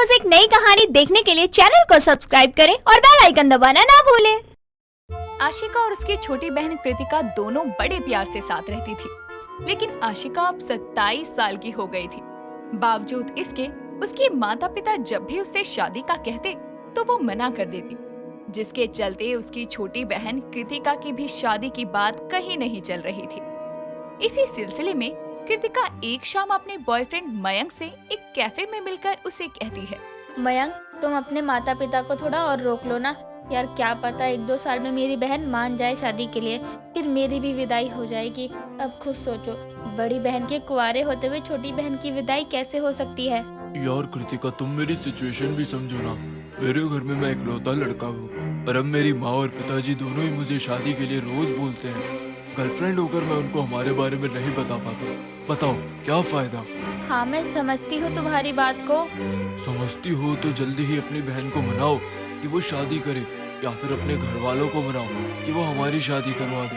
रोज एक नई कहानी देखने के लिए चैनल को सब्सक्राइब करें और बेल आइकन दबाना ना भूलें। आशिका और उसकी छोटी बहन कृतिका दोनों बड़े प्यार से साथ रहती थी, लेकिन आशिका अब 27 साल की हो गई थी। बावजूद इसके उसके माता पिता जब भी उससे शादी का कहते तो वो मना कर देती, जिसके चलते उसकी छोटी बहन कृतिका की भी शादी की बात कहीं नहीं चल रही थी। इसी सिलसिले में कृतिका एक शाम अपने बॉयफ्रेंड मयंक से एक कैफे में मिलकर उसे कहती है, मयंक, तुम अपने माता पिता को थोड़ा और रोक लो ना यार। क्या पता 1-2 साल में मेरी बहन मान जाए शादी के लिए, फिर मेरी भी विदाई हो जाएगी। अब खुद सोचो, बड़ी बहन के कुंवारे होते हुए छोटी बहन की विदाई कैसे हो सकती है। यार कृतिका, तुम मेरी सिचुएशन भी समझो ना। मेरे घर में मैं इकलौता लड़का हूँ और अब मेरी माँ और पिताजी दोनों ही मुझे शादी के लिए रोज बोलते हैं। गर्लफ्रेंड होकर मैं उनको हमारे बारे में नहीं बता पाता। बताओ क्या फायदा। हाँ, मैं समझती हूँ तुम्हारी बात को। समझती हो तो जल्दी ही अपनी बहन को मनाओ कि वो शादी करे, या फिर अपने घर वालों को मनाओ कि वो हमारी शादी करवा दे,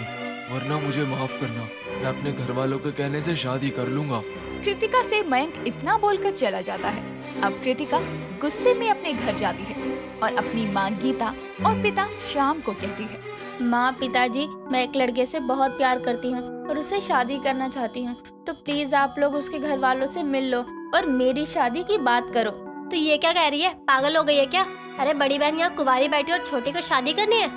वरना मुझे माफ करना, मैं अपने घर वालों के कहने से शादी कर लूंगा। कृतिका से मयंक इतना बोलकर चला जाता है। अब कृतिका गुस्से में अपने घर जाती है और अपनी माँ गीता और पिता श्याम को कहती है, माँ, पिताजी, मैं एक लड़के से बहुत प्यार करती हूँ और उससे शादी करना चाहती हूँ, तो प्लीज आप लोग उसके घर वालों से मिल लो और मेरी शादी की बात करो। तो ये क्या कह रही है? पागल हो गई है क्या? अरे बड़ी बहन यहाँ कुंवारी बैठी और छोटी को शादी करनी है?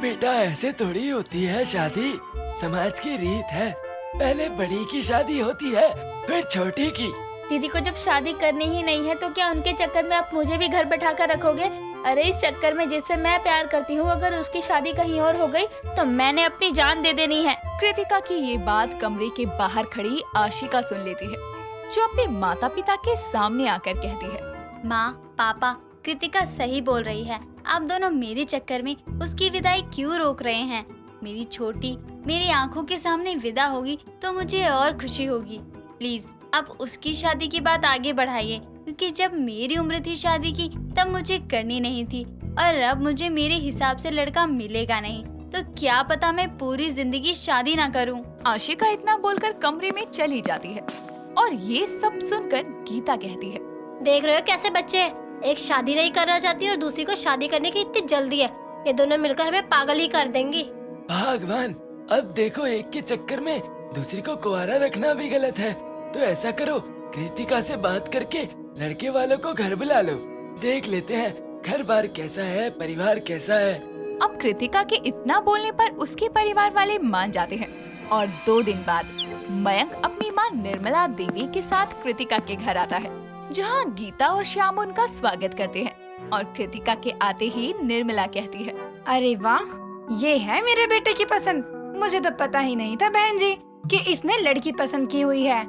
बेटा, ऐसे थोड़ी होती है शादी, समाज की रीत है। पहले बड़ी की शादी होती है, फिर छोटी की। दीदी को जब शादी करनी ही नहीं है तो क्या उनके चक्कर में आप मुझे भी घर बैठा कर रखोगे? अरे इस चक्कर में जिससे मैं प्यार करती हूँ, अगर उसकी शादी कहीं और हो गई तो मैंने अपनी जान दे देनी है। कृतिका की ये बात कमरे के बाहर खड़ी आशिका सुन लेती है, जो अपने माता पिता के सामने आकर कहती है, माँ, पापा, कृतिका सही बोल रही है। आप दोनों मेरे चक्कर में उसकी विदाई क्यों रोक रहे हैं? मेरी छोटी मेरी आंखों के सामने विदा होगी तो मुझे और खुशी होगी। प्लीज आप उसकी शादी की बात आगे बढ़ाइए, क्योंकि जब मेरी उम्र थी शादी की तब मुझे करनी नहीं थी, और अब मुझे मेरे हिसाब से लड़का मिलेगा नहीं, तो क्या पता मैं पूरी जिंदगी शादी ना करूं। आशिका इतना बोलकर कमरे में चली जाती है और ये सब सुनकर गीता कहती है, देख रहे हो कैसे बच्चे हैं? एक शादी नहीं करना चाहती और दूसरी को शादी करने की इतनी जल्दी है। ये दोनों मिलकर हमें पागल ही कर देंगी। भगवान, अब देखो एक के चक्कर में दूसरी को कुंवारा रखना भी गलत है। तो ऐसा करो, कृतिका से बात करके लड़के वालों को घर बुला लो, देख लेते हैं घर बार कैसा है, परिवार कैसा है। अब कृतिका के इतना बोलने पर उसके परिवार वाले मान जाते हैं और 2 दिन बाद मयंक अपनी माँ निर्मला देवी के साथ कृतिका के घर आता है, जहाँ गीता और श्याम उनका स्वागत करते हैं। और कृतिका के आते ही निर्मला कहती है, अरे वाह, ये है मेरे बेटे की पसंद। मुझे तो पता ही नहीं था बहन जी कि इसने लड़की पसंद की हुई है,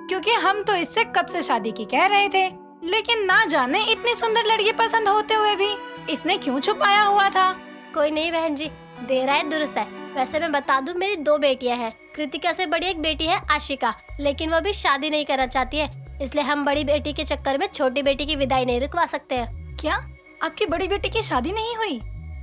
क्योंकि हम तो इससे कब से शादी की कह रहे थे, लेकिन ना जाने इतनी सुंदर लड़की पसंद होते हुए भी इसने क्यों छुपाया हुआ था। कोई नहीं बहन जी, देर आए दुरुस्त है। वैसे मैं बता दूं, मेरी 2 बेटियां हैं। कृतिका से बड़ी एक बेटी है आशिका, लेकिन वो भी शादी नहीं करना चाहती है, इसलिए हम बड़ी बेटी के चक्कर में छोटी बेटी की विदाई नहीं रुकवा सकते हैं। क्या आपकी बड़ी बेटी की शादी नहीं हुई?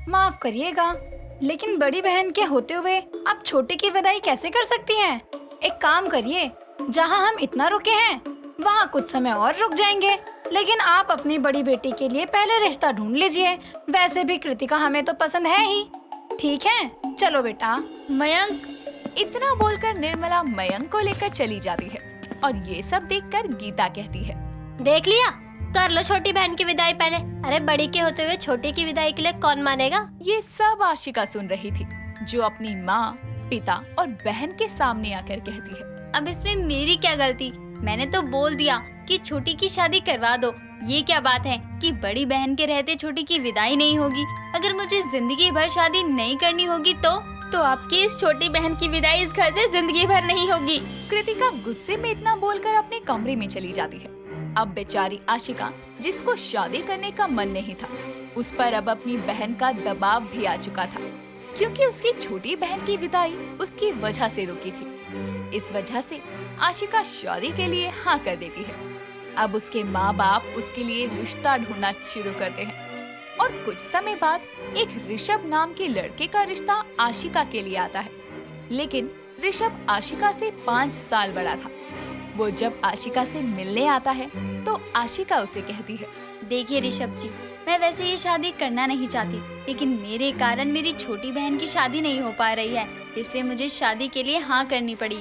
माफ करिएगा, लेकिन बड़ी बहन के होते हुए आप छोटी की विदाई कैसे कर सकती हैं? एक काम करिए, जहां हम इतना रुके हैं वहां कुछ समय और रुक जाएंगे, लेकिन आप अपनी बड़ी बेटी के लिए पहले रिश्ता ढूंढ लीजिए। वैसे भी कृतिका हमें तो पसंद है ही। ठीक है, चलो बेटा। मयंक, इतना बोलकर निर्मला मयंक को लेकर चली जाती है और ये सब देखकर गीता कहती है, देख लिया, कर लो छोटी बहन की विदाई पहले। अरे बड़ी के होते हुए छोटी की विदाई के लिए कौन मानेगा? ये सब आशिका सुन रही थी, जो अपनी माँ, पिता और बहन के सामने आकर कहती है, अब इसमें मेरी क्या गलती? मैंने तो बोल दिया कि छोटी की शादी करवा दो। ये क्या बात है कि बड़ी बहन के रहते छोटी की विदाई नहीं होगी? अगर मुझे जिंदगी भर शादी नहीं करनी होगी तो आपकी इस छोटी बहन की विदाई इस घर से जिंदगी भर नहीं होगी। कृतिका गुस्से में इतना बोलकर अपने कमरे में चली जाती है। अब बेचारी आशिका, जिसको शादी करने का मन नहीं था, उस पर अब अपनी बहन का दबाव भी आ चुका था, क्योंकि उसकी छोटी बहन की विदाई उसकी वजह से रुकी थी। इस वजह से आशिका शादी के लिए हाँ कर देती है। अब उसके माँ बाप उसके लिए रिश्ता ढूंढना शुरू करते हैं और कुछ समय बाद एक ऋषभ नाम के लड़के का रिश्ता आशिका के लिए आता है, लेकिन ऋषभ आशिका से 5 साल बड़ा था। वो जब आशिका से मिलने आता है तो आशिका उसे कहती है, देखिए ऋषभ जी, मैं वैसे ये शादी करना नहीं चाहती, लेकिन मेरे कारण मेरी छोटी बहन की शादी नहीं हो पा रही है, इसलिए मुझे शादी के लिए हाँ करनी पड़ी।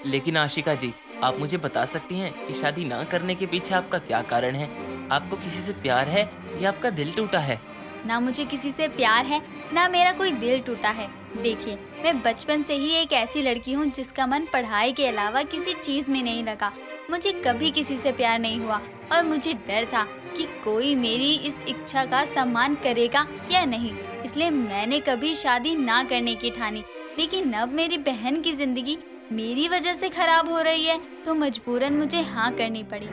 लेकिन आशिका जी, आप मुझे बता सकती हैं कि शादी ना करने के पीछे आपका क्या कारण है? आपको किसी से प्यार है या आपका दिल टूटा है? ना मुझे किसी से प्यार है, ना मेरा कोई दिल टूटा है। देखिए, मैं बचपन से ही एक ऐसी लड़की हूँ जिसका मन पढ़ाई के अलावा किसी चीज में नहीं लगा। मुझे कभी किसी से प्यार नहीं हुआ और मुझे डर था कि कोई मेरी इस इच्छा का सम्मान करेगा या नहीं, इसलिए मैंने कभी शादी ना करने की ठानी। लेकिन अब मेरी बहन की जिंदगी मेरी वजह से खराब हो रही है, तो मजबूरन मुझे हाँ करनी पड़ी।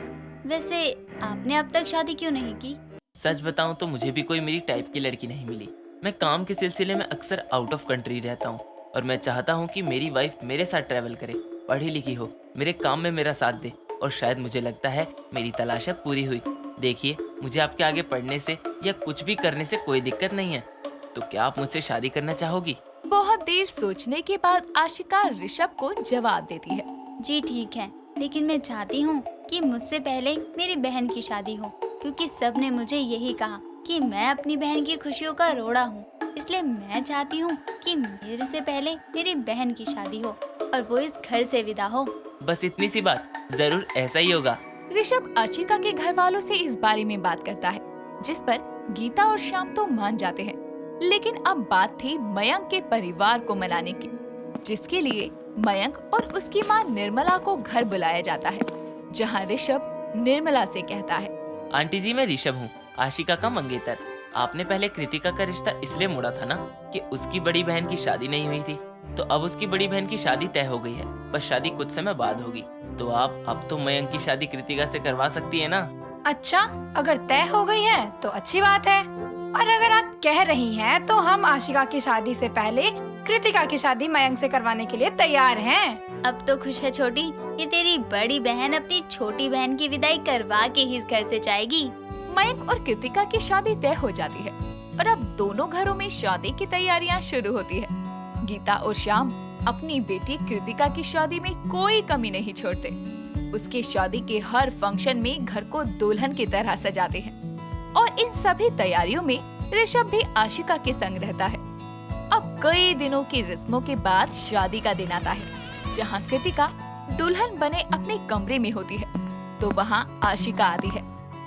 वैसे आपने अब तक शादी क्यों नहीं की? सच बताऊं तो मुझे भी कोई मेरी टाइप की लड़की नहीं मिली। मैं काम के सिलसिले में अक्सर आउट ऑफ कंट्री रहता हूं और मैं चाहता हूं कि मेरी वाइफ मेरे साथ ट्रैवल करे, पढ़ी लिखी हो, मेरे काम में मेरा साथ दे, और शायद मुझे लगता है मेरी तलाश अब पूरी हुई। देखिए, मुझे आपके आगे पढ़ने से या कुछ भी करने से कोई दिक्कत नहीं है, तो क्या आप मुझसे शादी करना चाहोगी? बहुत देर सोचने के बाद आशिका ऋषभ को जवाब देती है, जी ठीक है, लेकिन मैं चाहती हूँ कि मुझसे पहले मेरी बहन की शादी हो, क्योंकि सबने मुझे यही कहा कि मैं अपनी बहन की खुशियों का रोड़ा हूँ। इसलिए मैं चाहती हूँ कि मेरे से पहले मेरी बहन की शादी हो और वो इस घर से विदा हो। बस इतनी सी बात? जरूर ऐसा ही होगा। ऋषभ आशिका के घर वालों से इस बारे में बात करता है, जिस पर गीता और श्याम तो मान जाते हैं। लेकिन अब बात थी मयंक के परिवार को मनाने की, जिसके लिए मयंक और उसकी मां निर्मला को घर बुलाया जाता है, जहां ऋषभ निर्मला से कहता है, आंटी जी, मैं ऋषभ हूँ, आशिका का मंगेतर। आपने पहले कृतिका का रिश्ता इसलिए मोड़ा था ना कि उसकी बड़ी बहन की शादी नहीं हुई थी, तो अब उसकी बड़ी बहन की शादी तय हो गई है, बस शादी कुछ समय बाद होगी। तो आप अब तो मयंक की शादी कृतिका से करवा सकती है ना? अच्छा, अगर तय हो गई है तो अच्छी बात है, और अगर आप कह रही हैं तो हम आशिका की शादी से पहले कृतिका की शादी मयंक से करवाने के लिए तैयार हैं। अब तो खुश है छोटी, ये तेरी बड़ी बहन अपनी छोटी बहन की विदाई करवा के ही इस घर से जाएगी। मयंक और कृतिका की शादी तय हो जाती है और अब दोनों घरों में शादी की तैयारियां शुरू होती है। गीता और श्याम अपनी बेटी कृतिका की शादी में कोई कमी नहीं छोड़ते। उसके शादी के हर फंक्शन में घर को दुल्हन की तरह सजाते हैं और इन सभी तैयारियों में ऋषभ भी आशिका के संग रहता है। अब कई दिनों की रस्मों के बाद शादी का दिन आता है, जहां कृतिका दुल्हन बने अपने कमरे में होती है, तो वहां आशिका आती है,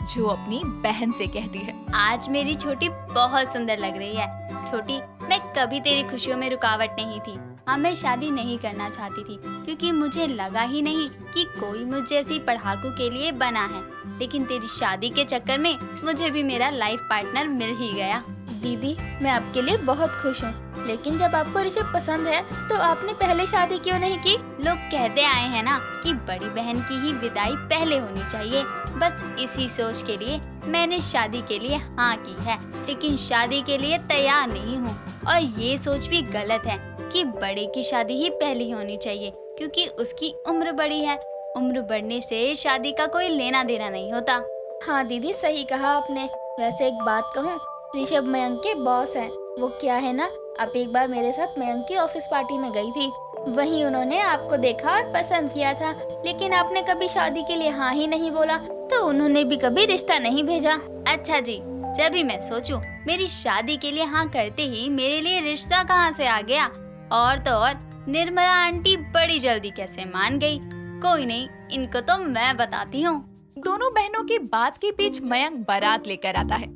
जो अपनी बहन से कहती है, आज मेरी छोटी बहुत सुंदर लग रही है। छोटी, मैं कभी तेरी खुशियों में रुकावट नहीं थी। हाँ, मैं शादी नहीं करना चाहती थी क्योंकि मुझे लगा ही नहीं कि कोई मुझ जैसी पढ़ाकू के लिए बना है, लेकिन तेरी शादी के चक्कर में मुझे भी मेरा लाइफ पार्टनर मिल ही गया। दीदी, मैं आपके लिए बहुत खुश हूँ, लेकिन जब आपको ऋषभ पसंद है तो आपने पहले शादी क्यों नहीं की? लोग कहते आए हैं ना कि बड़ी बहन की ही विदाई पहले होनी चाहिए। बस इसी सोच के लिए मैंने शादी के लिए हाँ की है, लेकिन शादी के लिए तैयार नहीं हूँ। और ये सोच भी गलत है कि बड़े की शादी ही पहली होनी चाहिए, क्योंकि उसकी उम्र बड़ी है। उम्र बढ़ने से शादी का कोई लेना देना नहीं होता। हाँ दीदी, सही कहा आपने। वैसे एक बात कहूँ, ऋषभ मयंक के बॉस हैं। वो क्या है ना, आप एक बार मेरे साथ मयंक की ऑफिस पार्टी में गई थी, वहीं उन्होंने आपको देखा और पसंद किया था, लेकिन आपने कभी शादी के लिए हाँ ही नहीं बोला, तो उन्होंने भी कभी रिश्ता नहीं भेजा। अच्छा जी, जब भी मैं सोचूं, मेरी शादी के लिए हाँ करते ही मेरे लिए रिश्ता कहाँ से आ गया। और तो और निर्मला आंटी बड़ी जल्दी कैसे मान गई। कोई नहीं, इनको तो मैं बताती हूँ। दोनों बहनों की बात के बीच मयंक बारात लेकर आता है,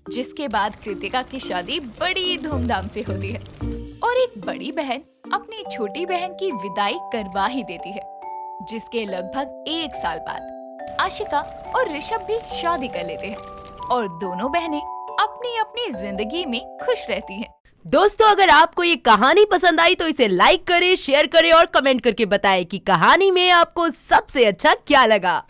जिसके बाद कृतिका की शादी बड़ी धूमधाम से होती है और एक बड़ी बहन अपनी छोटी बहन की विदाई करवा ही देती है, जिसके लगभग 1 साल बाद आशिका और ऋषभ भी शादी कर लेते हैं और दोनों बहनें अपनी अपनी जिंदगी में खुश रहती हैं। दोस्तों, अगर आपको ये कहानी पसंद आई तो इसे लाइक करें, शेयर करें और कमेंट करके बताएं कि कहानी में आपको सबसे अच्छा क्या लगा।